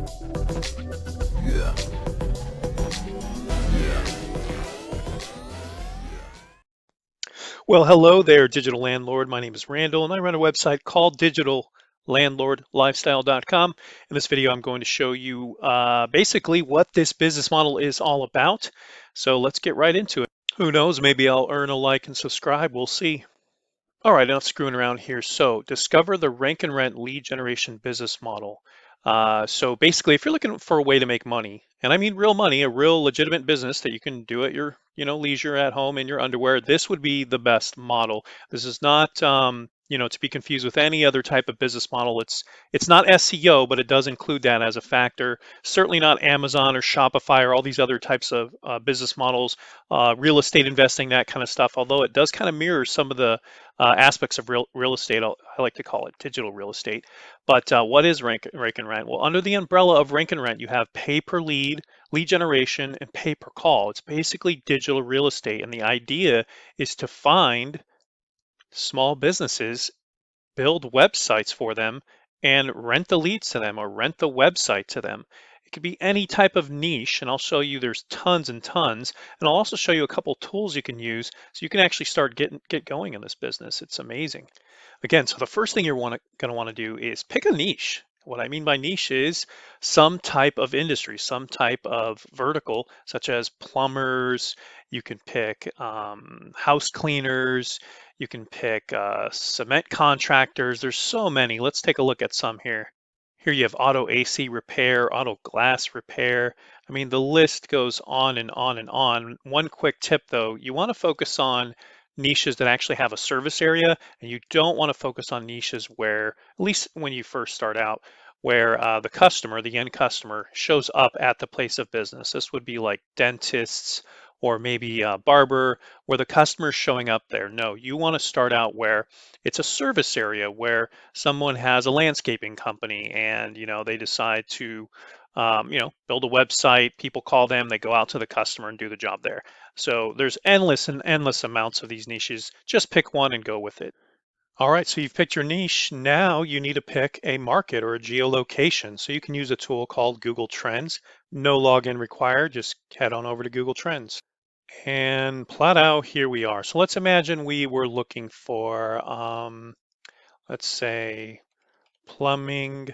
Yeah. Well, hello there, Digital Landlord. My name is Randall, and I run a website called Digital Lifestyle.com. In this video, I'm going to show you basically what this business model is all about. So let's get right into it. Who knows? Maybe I'll earn a like and subscribe. We'll see. All right, enough screwing around here. So discover the rank and rent lead generation business model. So basically, if you're looking for a way to make money, and I mean real money, a real legitimate business that you can do at your, leisure at home in your underwear, this would be the best model. This is not, to be confused with any other type of business model. It's not SEO, but it does include that as a factor. Certainly not Amazon or Shopify or all these other types of business models, real estate investing, that kind of stuff. Although it does kind of mirror some of the aspects of real estate. I like to call it digital real estate. But what is rank and rent? Well, under the umbrella of rank and rent, you have pay per lead, lead generation, and pay per call. It's basically digital real estate. And the idea is to find small businesses, build websites for them, and rent the leads to them or rent the website to them. It could be any type of niche, and I'll show you there's tons and tons. And I'll also show you a couple tools you can use so you can actually start get going in this business. It's amazing. Again, so the first thing you're going to want to do is pick a niche. What I mean by niche is some type of industry, some type of vertical, such as plumbers. You can pick house cleaners. You can pick cement contractors. There's so many. Let's take a look at some here. Here you have auto AC repair, auto glass repair. I mean, the list goes on and on and on. One quick tip though, you want to focus on niches that actually have a service area, and you don't want to focus on niches where, at least when you first start out, where the end customer, shows up at the place of business. This would be like dentists or maybe a barber, where the customer is showing up there. No, you want to start out where it's a service area, where someone has a landscaping company and they decide to build a website. People call them, they go out to the customer and do the job there. So there's endless and endless amounts of these niches. Just pick one and go with it. All right, so you've picked your niche. Now you need to pick a market or a geolocation. So you can use a tool called Google Trends. No login required. Just head on over to Google Trends. And plot out, here we are. So let's imagine we were looking for, let's say, plumbing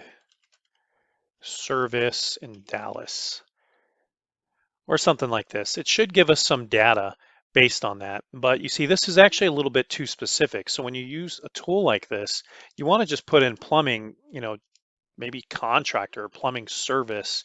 service in Dallas, or something like this. It should give us some data based on that. But you see, this is actually a little bit too specific. So when you use a tool like this, you want to just put in plumbing, maybe contractor or plumbing service.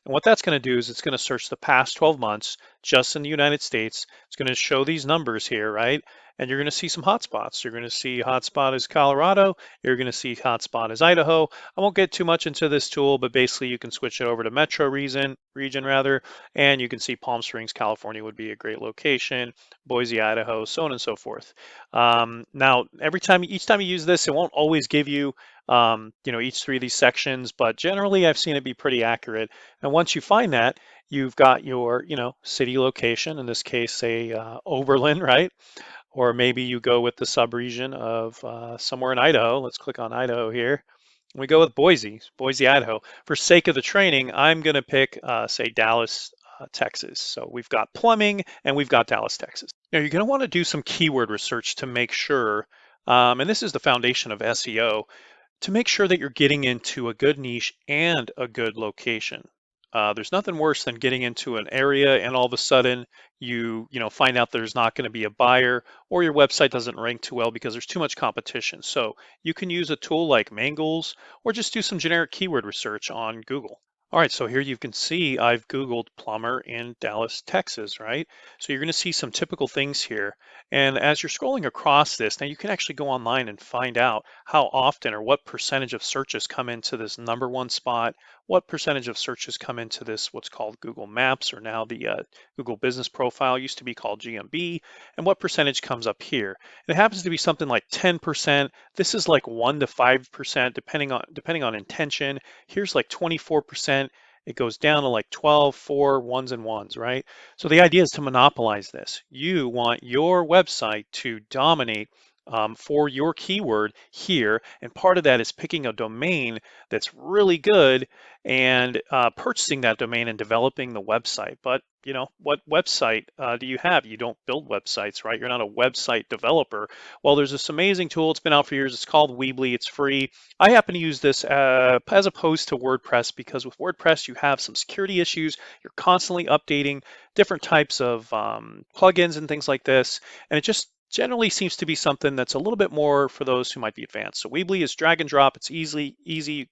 And what that's going to do is it's going to search the past 12 months just in the United States. It's going to show these numbers here, right? And you're going to see some hotspots. You're going to see hotspot is Colorado. You're going to see hotspot is Idaho. I won't get too much into this tool, but basically you can switch it over to metro region rather, and you can see Palm Springs, California would be a great location, Boise, Idaho, so on and so forth. Now, each time you use this, it won't always give you each three of these sections, but generally I've seen it be pretty accurate. And once you find that, you've got your, city location, in this case, say Oberlin, right? Or maybe you go with the subregion of somewhere in Idaho. Let's click on Idaho here. We go with Boise, Idaho. For sake of the training, I'm going to pick, say, Dallas, Texas. So we've got plumbing and we've got Dallas, Texas. Now you're going to want to do some keyword research to make sure, and this is the foundation of SEO, to make sure that you're getting into a good niche and a good location. There's nothing worse than getting into an area and all of a sudden you find out there's not going to be a buyer, or your website doesn't rank too well because there's too much competition. So you can use a tool like Mangles or just do some generic keyword research on Google. All right, so here you can see I've Googled plumber in Dallas, Texas, right? So you're going to see some typical things here. And as you're scrolling across this, now you can actually go online and find out how often or what percentage of searches come into this #1 spot, what percentage of searches come into this what's called Google Maps, or now the Google Business Profile, used to be called GMB, and what percentage comes up here. And it happens to be something like 10%. This is like 1 to 5%, depending on intention. Here's like 24%. It goes down to like 12, 4, ones and ones, right? So the idea is to monopolize this. You want your website to dominate for your keyword here. And part of that is picking a domain that's really good and purchasing that domain and developing the website. But what website do you have? You don't build websites, right? You're not a website developer. Well, there's this amazing tool. It's been out for years. It's called Weebly. It's free. I happen to use this as opposed to WordPress because with WordPress, you have some security issues. You're constantly updating different types of plugins and things like this. And it just generally seems to be something that's a little bit more for those who might be advanced. So Weebly is drag and drop. It's easy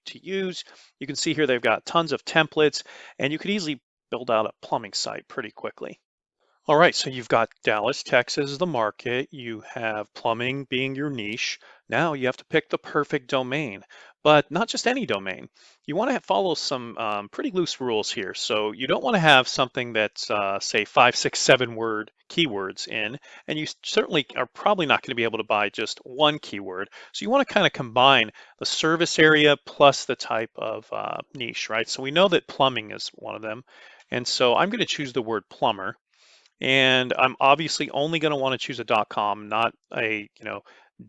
to use. You can see here they've got tons of templates, and you could easily build out a plumbing site pretty quickly. All right, so you've got Dallas, Texas, as the market. You have plumbing being your niche. Now you have to pick the perfect domain, but not just any domain. You want to follow some pretty loose rules here. So you don't want to have something that's, say, 5, 6, 7 word keywords in, and you certainly are probably not going to be able to buy just one keyword. So you want to kind of combine the service area plus the type of niche, right? So we know that plumbing is one of them. And so I'm going to choose the word plumber. And I'm obviously only going to want to choose a .com, not a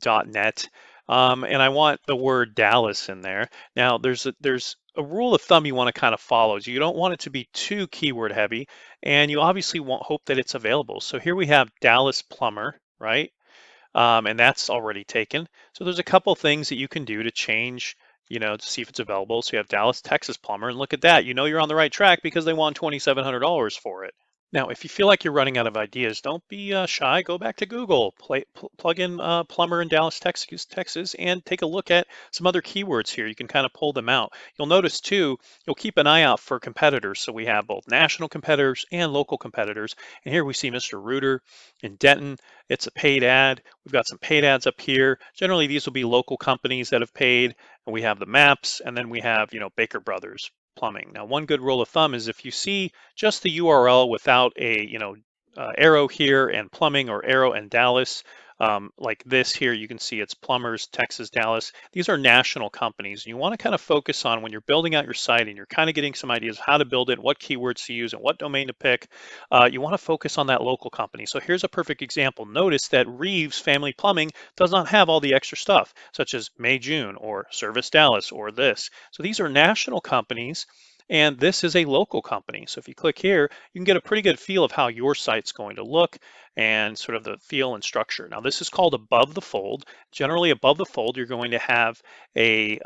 .net. And I want the word Dallas in there. Now, there's a rule of thumb you want to kind of follow. You don't want it to be too keyword heavy, and you obviously want hope that it's available. So here we have Dallas plumber, right? And that's already taken. So there's a couple things that you can do to change, to see if it's available. So you have Dallas, Texas plumber, and look at that. You know you're on the right track because they want $2,700 for it. Now, if you feel like you're running out of ideas, don't be shy. Go back to Google, plug in plumber in Dallas, Texas, and take a look at some other keywords here. You can kind of pull them out. You'll notice too, you'll keep an eye out for competitors. So we have both national competitors and local competitors. And here we see Mr. Reuter in Denton. It's a paid ad. We've got some paid ads up here. Generally, these will be local companies that have paid. And we have the maps, and then we have, Baker Brothers plumbing. Now, one good rule of thumb is if you see just the URL without a arrow here and plumbing or arrow and Dallas, like this here, you can see it's plumbers, Texas, Dallas. These are national companies. You want to kind of focus on when you're building out your site and you're kind of getting some ideas how to build it, what keywords to use, and what domain to pick. You want to focus on that local company. So here's a perfect example. Notice that Reeves Family Plumbing does not have all the extra stuff, such as May, June, or Service Dallas, or this. So these are national companies, and this is a local company. So if you click here, you can get a pretty good feel of how your site's going to look and sort of the feel and structure. Now this is called above the fold. Generally above the fold, you're going to have a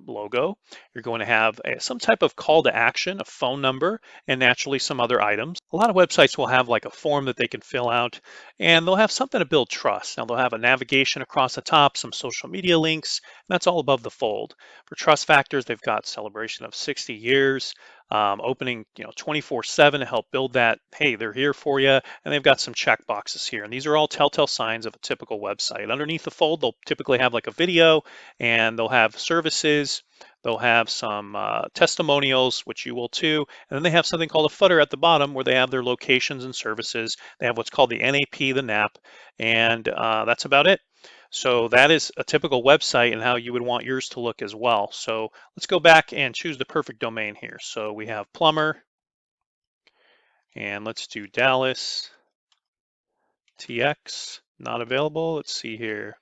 logo. You're going to have some type of call to action, a phone number, and naturally some other items. A lot of websites will have like a form that they can fill out, and they'll have something to build trust. Now they'll have a navigation across the top, some social media links, and that's all above the fold. For trust factors, they've got celebration of 60 years, opening 24/7 to help build that. Hey, they're here for you, and they've got some check boxes here, and these are all telltale signs of a typical website. Underneath the fold, they'll typically have like a video, and they'll have services. They'll have some testimonials, which you will too, and then they have something called a footer at the bottom where they have their locations and services. They have what's called the NAP, the NAP, and that's about it. So that is a typical website and how you would want yours to look as well. So let's go back and choose the perfect domain here. So we have plumber, and let's do Dallas, TX, not available. Let's see here.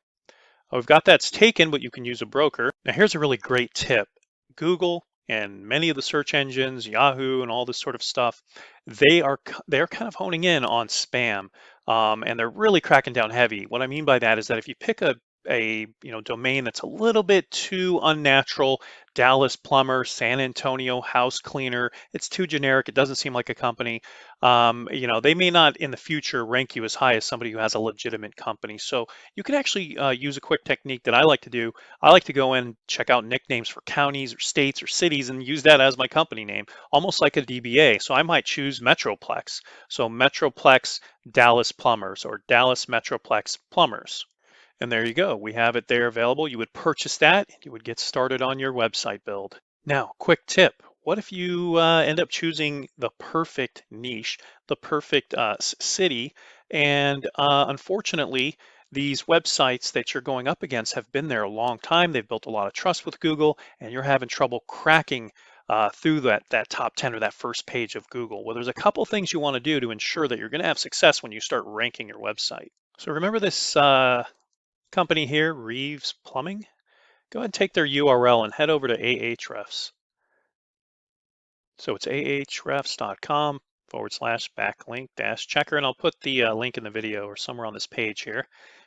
Oh, we've got that's taken, but you can use a broker. Now here's a really great tip. Google and many of the search engines, Yahoo and all this sort of stuff, they're kind of honing in on spam, and they're really cracking down heavy. What I mean by that is that if you pick a domain that's a little bit too unnatural, Dallas plumber, San Antonio house cleaner, it's too generic, it doesn't seem like a company. They may not in the future rank you as high as somebody who has a legitimate company. So you can actually use a quick technique that I like to do. I like to go in, check out nicknames for counties or states or cities and use that as my company name, almost like a DBA. So I might choose Metroplex. So Metroplex Dallas Plumbers or Dallas Metroplex Plumbers. And there you go. We have it there available. You would purchase that. You would get started on your website build. Now, quick tip. What if you end up choosing the perfect niche, the perfect city, and unfortunately, these websites that you're going up against have been there a long time. They've built a lot of trust with Google, and you're having trouble cracking through that top 10 or that first page of Google. Well, there's a couple things you want to do to ensure that you're going to have success when you start ranking your website. So remember this Company here, Reeves Plumbing. Go ahead and take their URL and head over to Ahrefs. So it's ahrefs.com/backlink-checker, and I'll put the link in the video or somewhere on this page here.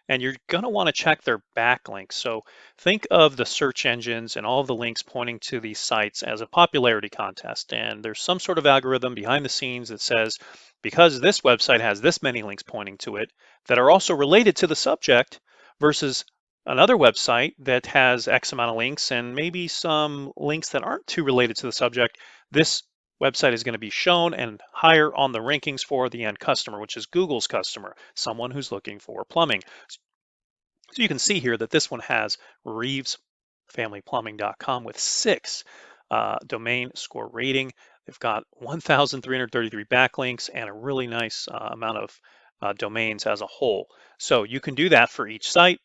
And you're going to want to check their backlinks. So think of the search engines and all of the links pointing to these sites as a popularity contest. And there's some sort of algorithm behind the scenes that says, because this website has this many links pointing to it that are also related to the subject versus another website that has X amount of links and maybe some links that aren't too related to the subject, this website is going to be shown and higher on the rankings for the end customer, which is Google's customer, someone who's looking for plumbing. So you can see here that this one has reevesfamilyplumbing.com with 6 domain score rating. They've got 1,333 backlinks and a really nice amount of domains as a whole. So you can do that for each site.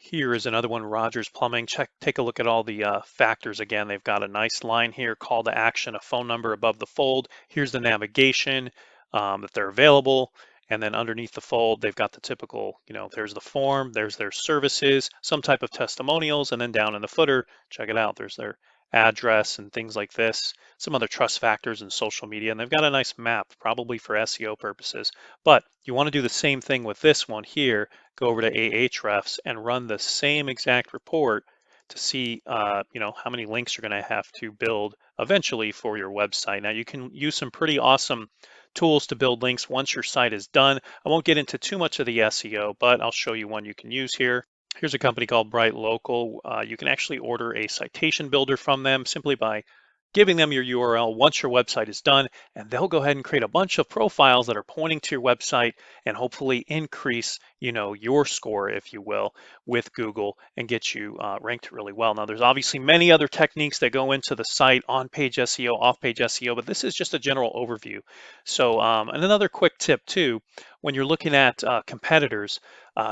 Here is another one, Rogers Plumbing. Take a look at all the factors again. They've got a nice line here, call to action, a phone number above the fold. Here's the navigation that they're available. And then underneath the fold, they've got the typical, there's the form, there's their services, some type of testimonials, and then down in the footer, check it out, there's their address and things like this, some other trust factors and social media. And they've got a nice map, probably for SEO purposes. But you want to do the same thing with this one here. Go over to Ahrefs and run the same exact report to see, how many links you're going to have to build eventually for your website. Now you can use some pretty awesome tools to build links once your site is done. I won't get into too much of the SEO, but I'll show you one you can use here. Here's a company called Bright Local. You can actually order a citation builder from them simply by giving them your URL once your website is done, and they'll go ahead and create a bunch of profiles that are pointing to your website and hopefully increase, your score, if you will, with Google and get you ranked really well. Now, there's obviously many other techniques that go into the site, on-page SEO, off-page SEO, but this is just a general overview. So, and another quick tip too, when you're looking at competitors,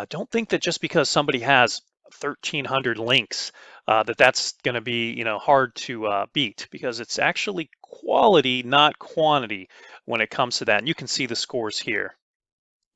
don't think that just because somebody has 1,300 links that's going to be hard to beat, because it's actually quality, not quantity, when it comes to that. And you can see the scores here.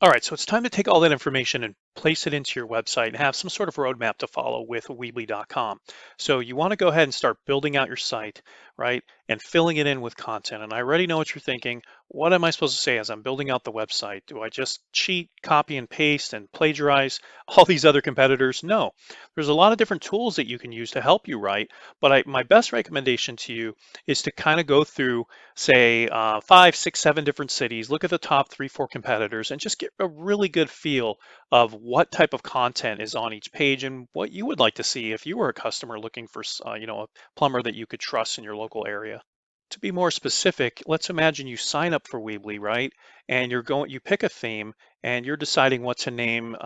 All right, so it's time to take all that information and place it into your website and have some sort of roadmap to follow with Weebly.com. So you want to go ahead and start building out your site, right, and filling it in with content. And I already know what you're thinking. What am I supposed to say as I'm building out the website? Do I just cheat, copy and paste, and plagiarize all these other competitors? No, there's a lot of different tools that you can use to help you write. But my best recommendation to you is to kind of go through, say, 5, 6, 7 different cities, look at the top 3, 4 competitors, and just get a really good feel of what type of content is on each page and what you would like to see if you were a customer looking for, a plumber that you could trust in your local area. To be more specific, let's imagine you sign up for Weebly, right? And you pick a theme and you're deciding what to name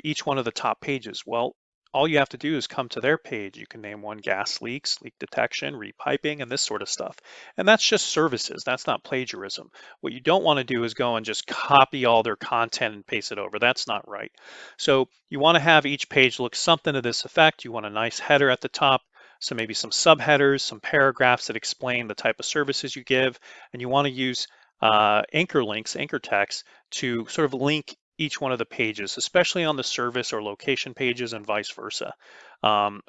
each one of the top pages. Well, all you have to do is come to their page. You can name one gas leaks, leak detection, repiping, and this sort of stuff. And that's just services. That's not plagiarism. What you don't want to do is go and just copy all their content and paste it over. That's not right. So you want to have each page look something to this effect. You want a nice header at the top, so maybe some subheaders, some paragraphs that explain the type of services you give, and you want to use anchor links, anchor text, to sort of link each one of the pages, especially on the service or location pages and vice versa.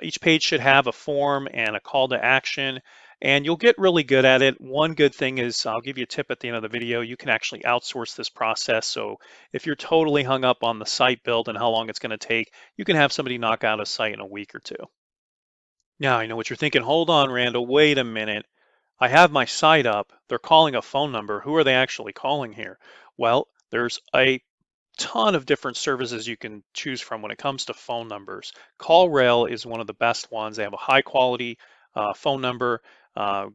Each page should have a form and a call to action, and you'll get really good at it. One good thing is, I'll give you a tip at the end of the video, you can actually outsource this process. So if you're totally hung up on the site build and how long it's going to take, you can have somebody knock out a site in a week or two. Now, I know what you're thinking. Hold on, Randall, wait a minute. I have my site up. They're calling a phone number. Who are they actually calling here? Well, there's a ton of different services you can choose from when it comes to phone numbers. CallRail is one of the best ones. They have a high quality phone number,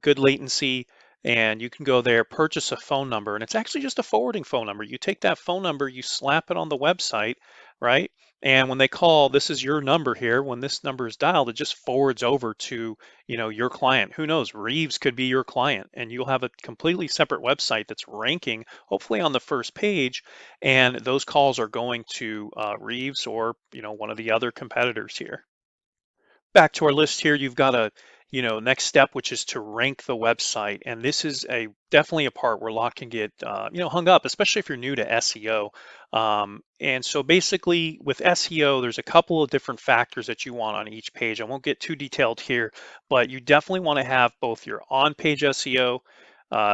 good latency, and you can go there, purchase a phone number, and it's actually just a forwarding phone number. You take that phone number, you slap it on the website, right? And when they call, this is your number here. When this number is dialed, it just forwards over to, your client. Who knows? Reeves could be your client, and you'll have a completely separate website that's ranking, hopefully on the first page, and those calls are going to Reeves or one of the other competitors here. Back to our list here, you've got a next step, which is to rank the website. And this is definitely a part where a lot can get hung up, especially if you're new to SEO. And so basically with SEO, there's a couple of different factors that you want on each page. I won't get too detailed here, but you definitely want to have both your on-page SEO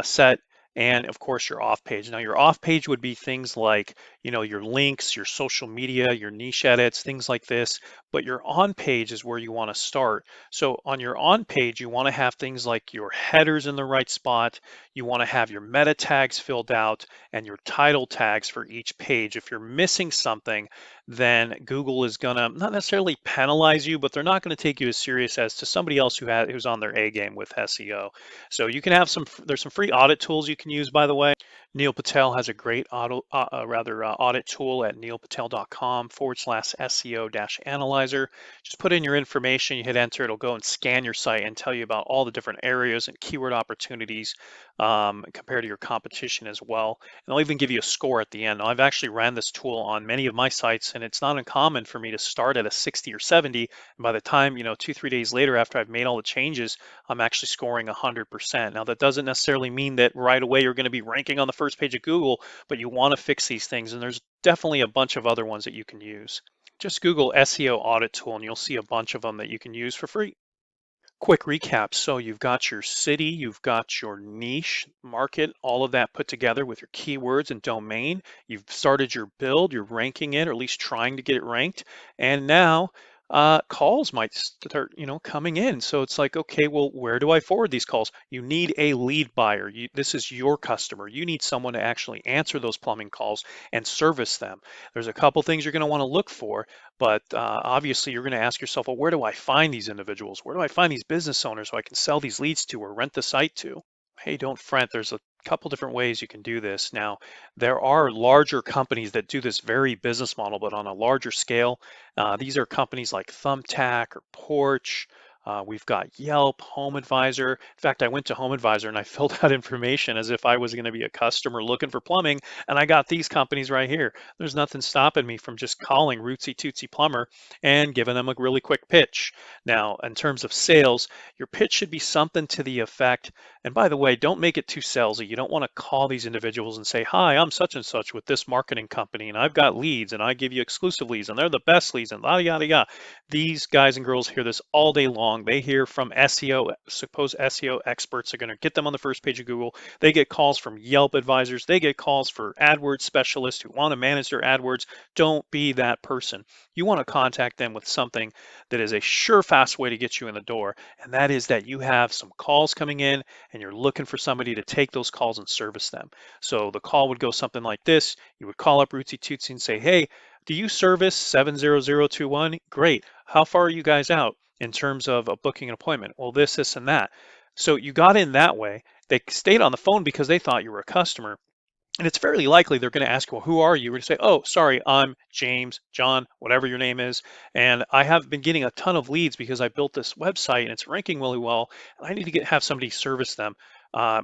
set and of course your off page. Now your off page would be things like, your links, your social media, your niche edits, things like this. But your on page is where you want to start. So on your on page, you want to have things like your headers in the right spot. You want to have your meta tags filled out and your title tags for each page. If you're missing something, then Google is gonna not necessarily penalize you, but they're not going to take you as serious as to somebody else who's on their A game with SEO. So you can have there's some free audit tools you can use, by the way. Neil Patel has a great audit tool at neilpatel.com/SEO-analyzer. Just put in your information, you hit enter, it'll go and scan your site and tell you about all the different areas and keyword opportunities compared to your competition as well. And I'll even give you a score at the end. Now, I've actually ran this tool on many of my sites, and it's not uncommon for me to start at a 60 or 70. And by the time, 2, 3 days later, after I've made all the changes, I'm actually scoring 100%. Now, that doesn't necessarily mean that right away you're going to be ranking on the first page of Google, but you want to fix these things. And there's definitely a bunch of other ones that you can use. Just Google SEO audit tool and you'll see a bunch of them that you can use for free. Quick recap. So you've got your city, you've got your niche market, all of that put together with your keywords and domain. You've started your build, you're ranking it, or at least trying to get it ranked. And now calls might start, coming in. So it's like, okay, well, where do I forward these calls? You need a lead buyer. This is your customer. You need someone to actually answer those plumbing calls and service them. There's a couple things you're going to want to look for. But obviously, you're going to ask yourself, well, where do I find these individuals? Where do I find these business owners so I can sell these leads to or rent the site to? Hey, don't fret. There's a couple different ways you can do this. Now, there are larger companies that do this very business model, but on a larger scale. These are companies like Thumbtack or Porch. We've got Yelp, Home Advisor. In fact, I went to Home Advisor and I filled out information as if I was going to be a customer looking for plumbing, and I got these companies right here. There's nothing stopping me from just calling Rootsy Tootsie Plumber and giving them a really quick pitch. Now, in terms of sales, your pitch should be something to the effect, and by the way, don't make it too salesy. You don't want to call these individuals and say, hi, I'm such and such with this marketing company, and I've got leads, and I give you exclusive leads, and they're the best leads, and yada, yada, yada. These guys and girls hear this all day long. They hear from SEO, suppose SEO experts are going to get them on the first page of Google. They get calls from Yelp advisors. They get calls for AdWords specialists who want to manage their AdWords. Don't be that person. You want to contact them with something that is a sure, fast way to get you in the door. And that is that you have some calls coming in and you're looking for somebody to take those calls and service them. So the call would go something like this. You would call up Rootsy Tootsie and say, hey, do you service 70021? Great. How far are you guys out in terms of booking an appointment? Well, this, and that. So you got in that way. They stayed on the phone because they thought you were a customer. And it's fairly likely they're going to ask, well, who are you? You're going to say, oh, sorry, I'm James, John, whatever your name is. And I have been getting a ton of leads because I built this website and it's ranking really well. And I need to have somebody service them. I'll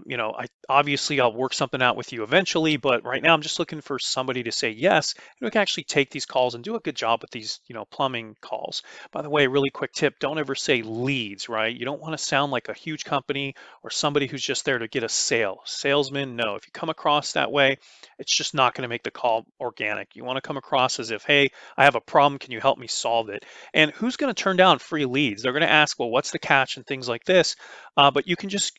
work something out with you eventually, but right now I'm just looking for somebody to say yes, and we can actually take these calls and do a good job with these, plumbing calls. By the way, really quick tip, don't ever say leads, right? You don't want to sound like a huge company or somebody who's just there to get a sale. Salesman, no. If you come across that way, it's just not going to make the call organic. You want to come across as if, hey, I have a problem, can you help me solve it? And who's going to turn down free leads? They're going to ask, well, what's the catch and things like this. But you can just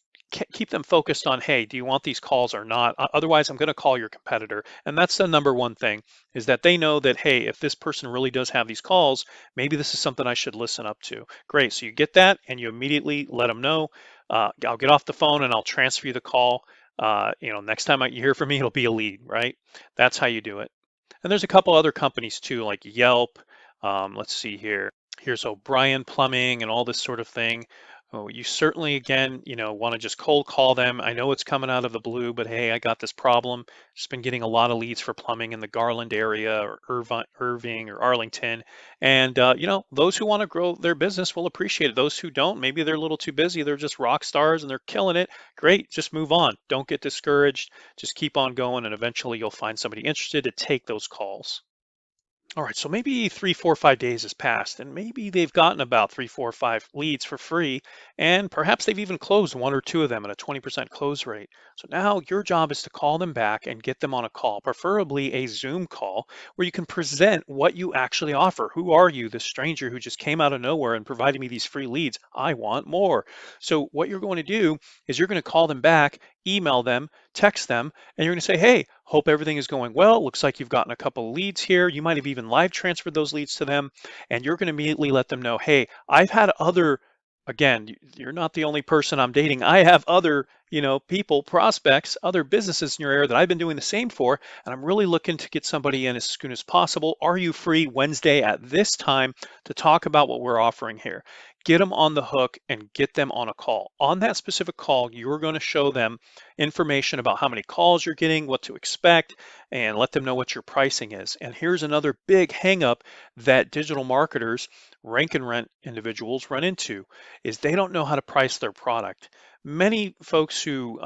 keep them focused on, hey, do you want these calls or not? Otherwise, I'm going to call your competitor. And that's the number one thing, is that they know that, hey, if this person really does have these calls, maybe this is something I should listen up to. Great. So you get that and you immediately let them know. I'll get off the phone and I'll transfer you the call. Next time you hear from me, it'll be a lead, right? That's how you do it. And there's a couple other companies too, like Yelp. Let's see here. Here's O'Brien Plumbing and all this sort of thing. Oh, you certainly, again, want to just cold call them. I know it's coming out of the blue, but hey, I got this problem. Just been getting a lot of leads for plumbing in the Garland area or Irving or Arlington. And, those who want to grow their business will appreciate it. Those who don't, maybe they're a little too busy. They're just rock stars and they're killing it. Great. Just move on. Don't get discouraged. Just keep on going. And eventually you'll find somebody interested to take those calls. All right, so maybe 3, 4, 5 days has passed, and maybe they've gotten about 3, 4, 5 leads for free, and perhaps they've even closed one or two of them at a 20% close rate. So now your job is to call them back and get them on a call, preferably a Zoom call, where you can present what you actually offer. Who are you, this stranger who just came out of nowhere and provided me these free leads? I want more. So what you're going to do is you're going to call them back, email them, text them, and you're going to say, hey, hope everything is going well. Looks like you've gotten a couple of leads here. You might have even live transferred those leads to them. And you're going to immediately let them know, hey, I've had other, again, you're not the only person I'm dating. I have other, people, prospects, other businesses in your area that I've been doing the same for. And I'm really looking to get somebody in as soon as possible. Are you free Wednesday at this time to talk about what we're offering here? Get them on the hook and get them on a call. On that specific call, you're going to show them information about how many calls you're getting, what to expect, and let them know what your pricing is. And here's another big hangup that digital marketers, rank and rent individuals run into is they don't know how to price their product. Many folks who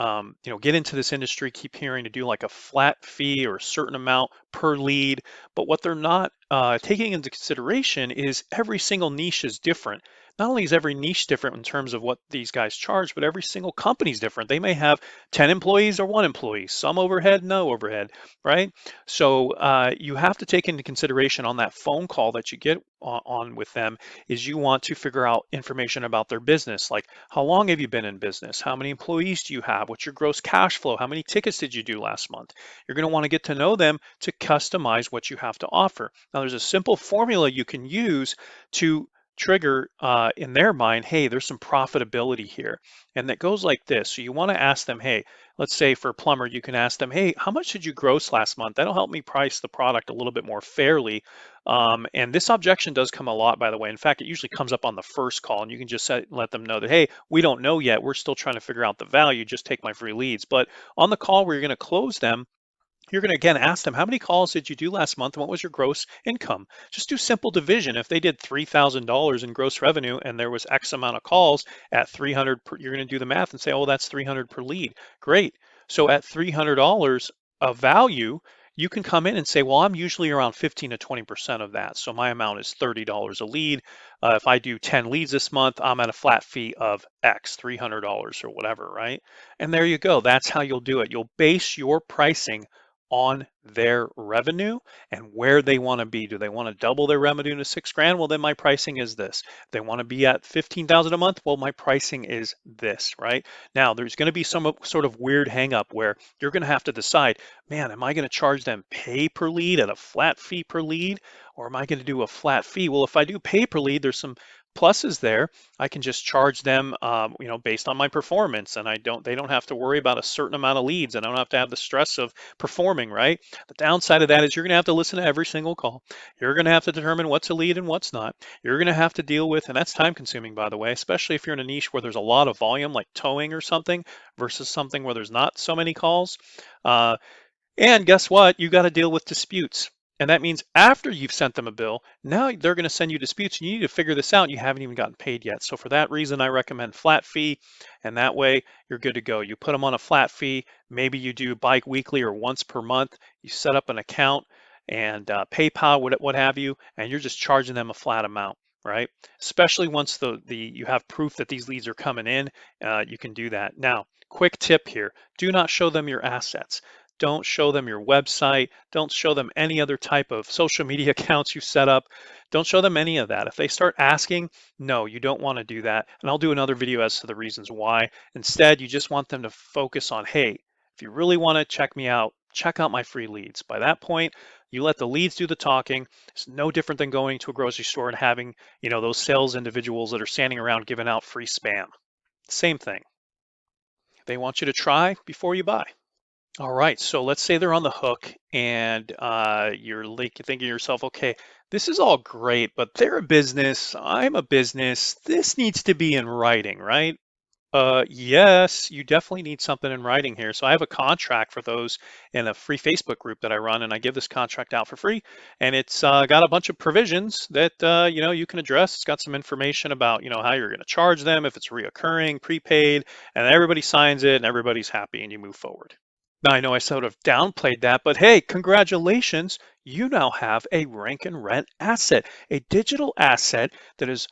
get into this industry keep hearing to do like a flat fee or a certain amount per lead, but what they're not taking into consideration is every single niche is different. Not only is every niche different in terms of what these guys charge, but every single company is different. They may have 10 employees or one employee, some overhead, no overhead, right? So you have to take into consideration on that phone call that you get on with them is you want to figure out information about their business, like how long have you been in business? How many employees do you have? What's your gross cash flow? How many tickets did you do last month? You're going to want to get to know them to customize what you have to offer. Now, there's a simple formula you can use to trigger in their mind, hey, there's some profitability here. And that goes like this. So you want to ask them, hey, let's say for a plumber, you can ask them, hey, how much did you gross last month? That'll help me price the product a little bit more fairly. And this objection does come a lot, by the way. In fact, it usually comes up on the first call, and you can just let them know that, hey, we don't know yet. We're still trying to figure out the value. Just take my free leads. But on the call where you're going to close them, you're going to again ask them, how many calls did you do last month and what was your gross income? Just do simple division. If they did $3,000 in gross revenue and there was X amount of calls at 300 per, you're going to do the math and say, oh, that's 300 per lead. Great. So at $300 of value, you can come in and say, well, I'm usually around 15 to 20% of that. So my amount is $30 a lead. If I do 10 leads this month, I'm at a flat fee of X, $300 or whatever, right? And there you go. That's how you'll do it. You'll base your pricing on their revenue and where they want to be. Do they want to double their revenue to 6 grand? Well, then my pricing is this. They want to be at 15,000 a month. Well, my pricing is this, right? Now, there's going to be some sort of weird hang up where you're going to have to decide, man, am I going to charge them pay per lead at a flat fee per lead? Or am I going to do a flat fee? Well, if I do pay per lead, there's some pluses there. I can just charge them, based on my performance, and they don't have to worry about a certain amount of leads. And I don't have to have the stress of performing, right? The downside of that is you're going to have to listen to every single call. You're going to have to determine what's a lead and what's not. You're going to have to deal with, and that's time consuming, by the way, especially if you're in a niche where there's a lot of volume, like towing or something, versus something where there's not so many calls. Uh, and guess what? You got to deal with disputes. And that means after you've sent them a bill, now they're going to send you disputes. And you need to figure this out. You haven't even gotten paid yet. So for that reason, I recommend flat fee. And that way you're good to go. You put them on a flat fee. Maybe you do bi-weekly or once per month. You set up an account and PayPal, what have you, and you're just charging them a flat amount, right? Especially once you have proof that these leads are coming in, you can do that. Now, quick tip here: do not show them your assets. Don't show them your website. Don't show them any other type of social media accounts you set up. Don't show them any of that. If they start asking, no, you don't want to do that. And I'll do another video as to the reasons why. Instead, you just want them to focus on, hey, if you really want to check me out, check out my free leads. By that point, you let the leads do the talking. It's no different than going to a grocery store and having, those sales individuals that are standing around giving out free spam. Same thing. They want you to try before you buy. All right, so let's say they're on the hook and you're like thinking to yourself, okay, this is all great, but they're a business, I'm a business, this needs to be in writing, right? Yes, you definitely need something in writing here. So I have a contract for those in a free Facebook group that I run, and I give this contract out for free. And it's got a bunch of provisions that you can address. It's got some information about how you're going to charge them, if it's reoccurring, prepaid, and everybody signs it, and everybody's happy, and you move forward. Now, I know I sort of downplayed that, but hey, congratulations. You now have a rank and rent asset, a digital asset that is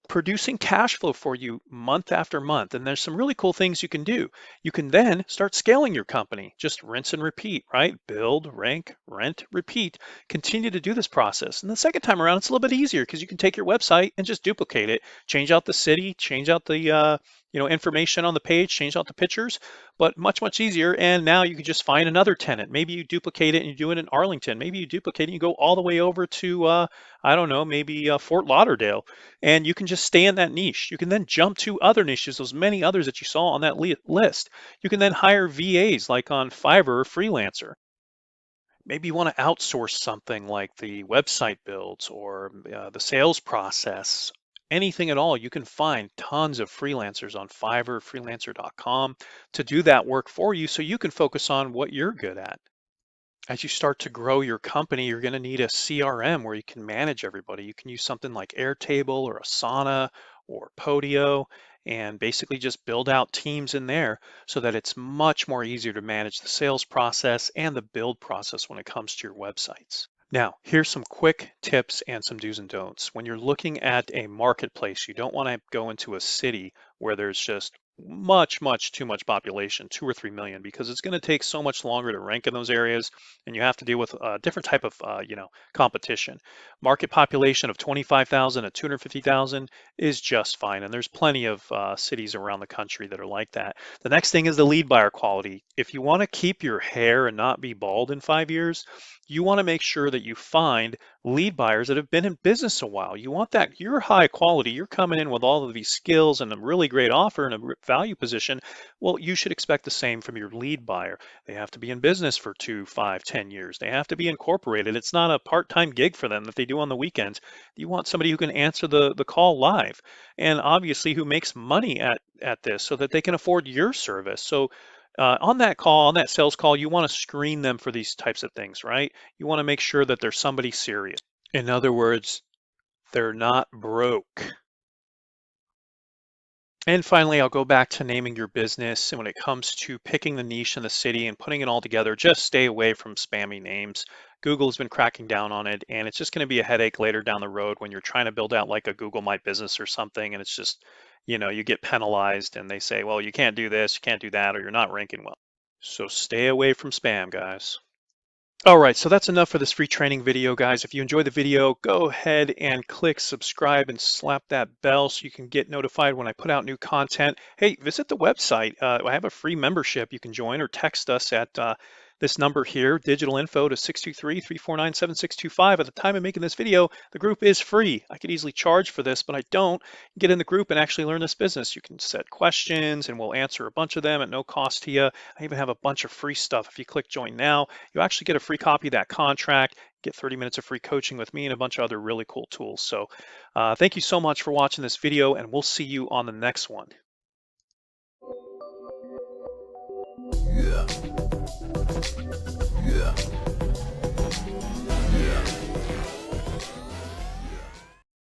producing cash flow for you month after month. And there's some really cool things you can do. You can then start scaling your company. Just rinse and repeat, right? Build, rank, rent, repeat. Continue to do this process. And the second time around, it's a little bit easier because you can take your website and just duplicate it, change out the city, change out the information on the page, change out the pictures, but much easier. And now you can just find another tenant. Maybe you duplicate it and you do it in Arlington. Maybe you duplicate it and you go all the way over to I don't know, maybe Fort Lauderdale, and you can just stay in that niche. You can then jump to other niches, those many others that you saw on that list. You can then hire VAs like on Fiverr or Freelancer. Maybe you want to outsource something like the website builds or the sales process. Anything at all, you can find tons of freelancers on Fiverr, freelancer.com to do that work for you so you can focus on what you're good at. As you start to grow your company, you're going to need a CRM where you can manage everybody. You can use something like Airtable or Asana or Podio and basically just build out teams in there so that it's much more easier to manage the sales process and the build process when it comes to your websites. Now, here's some quick tips and some do's and don'ts. When you're looking at a marketplace, you don't want to go into a city where there's just much too much population, 2 or 3 million, because it's going to take so much longer to rank in those areas, and you have to deal with a different type of competition. Market population of 25,000 to 250,000 is just fine, and there's plenty of cities around the country that are like that. The next thing is the lead buyer quality. If you want to keep your hair and not be bald in 5 years, you want to make sure that you find lead buyers that have been in business a while. You want that you're high quality, you're coming in with all of these skills and a really great offer and a value position. Well, you should expect the same from your lead buyer. They have to be in business for 2, 5, 10 years. They have to be incorporated. It's not a part-time gig for them that they do on the weekends. You want somebody who can answer the call live and obviously who makes money at this so that they can afford your service. So on that call, on that sales call, you want to screen them for these types of things, right? You want to make sure that they're somebody serious. In other words, they're not broke. And finally, I'll go back to naming your business. And when it comes to picking the niche in the city and putting it all together, just stay away from spammy names. Google's been cracking down on it, and it's just going to be a headache later down the road when you're trying to build out like a Google My Business or something, and it's just, you get penalized and they say, well, you can't do this, you can't do that, or you're not ranking well. So stay away from spam, guys. All right, so that's enough for this free training video, guys. If you enjoyed the video, go ahead and click subscribe and slap that bell so you can get notified when I put out new content. Hey, visit the website. I have a free membership you can join, or text us at this number here, digital info, to 623-349-7625. At the time of making this video, the group is free. I could easily charge for this, but I don't. Get in the group and actually learn this business. You can set questions and we'll answer a bunch of them at no cost to you. I even have a bunch of free stuff. If you click join now, you actually get a free copy of that contract, get 30 minutes of free coaching with me and a bunch of other really cool tools. So thank you so much for watching this video, and we'll see you on the next one. Yeah. Yeah.